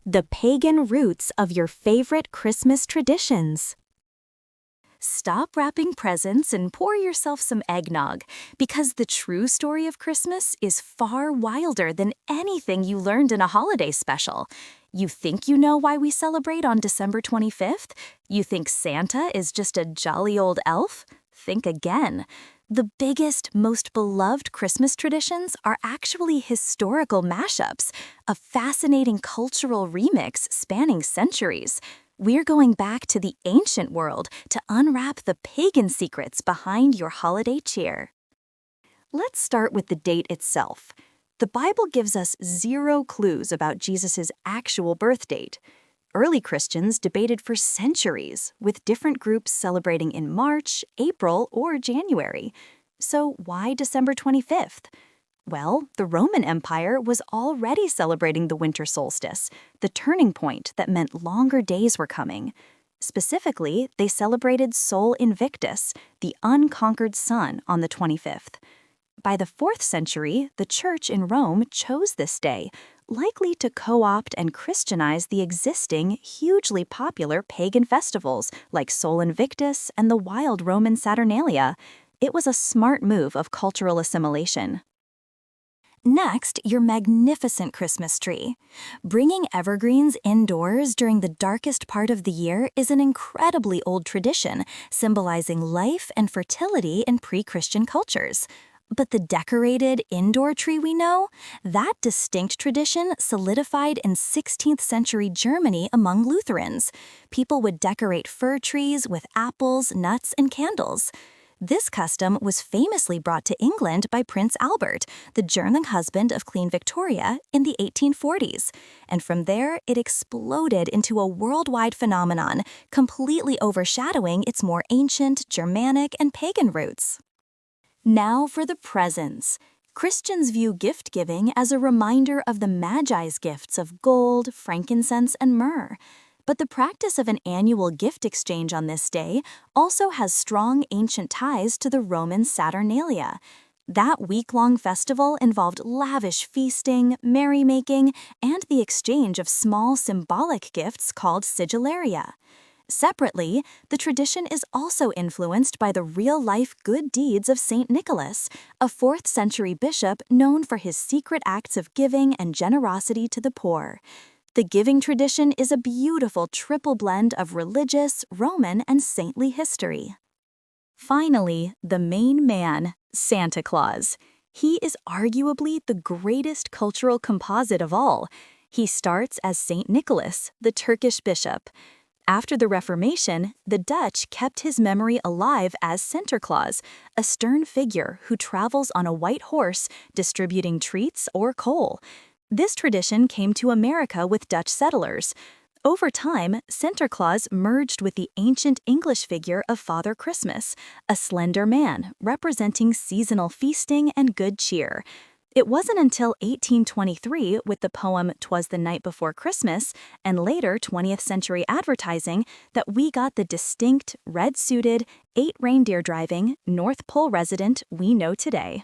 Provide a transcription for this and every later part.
The pagan roots of your favorite Christmas traditions. Stop wrapping presents and pour yourself some eggnog, because the true story of Christmas is far wilder than anything you learned in a holiday special. You think you know why we celebrate on December 25th? You think Santa is just a jolly old elf? Think again. The biggest, most beloved Christmas traditions are actually historical mashups, a fascinating cultural remix spanning centuries. We're going back to the ancient world to unwrap the pagan secrets behind your holiday cheer. Let's start with the date itself. The Bible gives us 0 clues about Jesus' actual birth date. Early Christians debated for centuries, with different groups celebrating in March, April, or January. So why December 25th? Well, the Roman Empire was already celebrating the winter solstice, the turning point that meant longer days were coming. Specifically, they celebrated Sol Invictus, the unconquered sun, on the 25th. By the 4th century, the Church in Rome chose this day, likely to co-opt and Christianize the existing, hugely popular pagan festivals like Sol Invictus and the wild Roman Saturnalia. It was a smart move of cultural assimilation. Next, your magnificent Christmas tree. Bringing evergreens indoors during the darkest part of the year is an incredibly old tradition, symbolizing life and fertility in pre-Christian cultures. But the decorated indoor tree we know, that distinct tradition solidified in 16th century Germany among Lutherans. People would decorate fir trees with apples, nuts, and candles. This custom was famously brought to England by Prince Albert, the German husband of Queen Victoria, in the 1840s. And from there, it exploded into a worldwide phenomenon, completely overshadowing its more ancient, Germanic, and pagan roots. Now for the presents. Christians view gift-giving as a reminder of the Magi's gifts of gold, frankincense, and myrrh. But the practice of an annual gift exchange on this day also has strong ancient ties to the Roman Saturnalia. That week-long festival involved lavish feasting, merrymaking, and the exchange of small symbolic gifts called sigillaria. Separately, the tradition is also influenced by the real-life good deeds of Saint Nicholas, a 4th century bishop known for his secret acts of giving and generosity to the poor. The giving tradition is a beautiful triple blend of religious, Roman, and saintly history. Finally, the main man, Santa Claus. He is arguably the greatest cultural composite of all. He starts as Saint Nicholas, the Turkish bishop. After the Reformation, the Dutch kept his memory alive as Sinterklaas, a stern figure who travels on a white horse distributing treats or coal. This tradition came to America with Dutch settlers. Over time, Sinterklaas merged with the ancient English figure of Father Christmas, a slender man representing seasonal feasting and good cheer. It wasn't until 1823 with the poem "'Twas the Night Before Christmas" and later 20th century advertising that we got the distinct, red-suited, 8-reindeer-driving, North Pole resident we know today.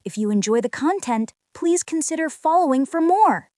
If you enjoy the content, please consider following for more.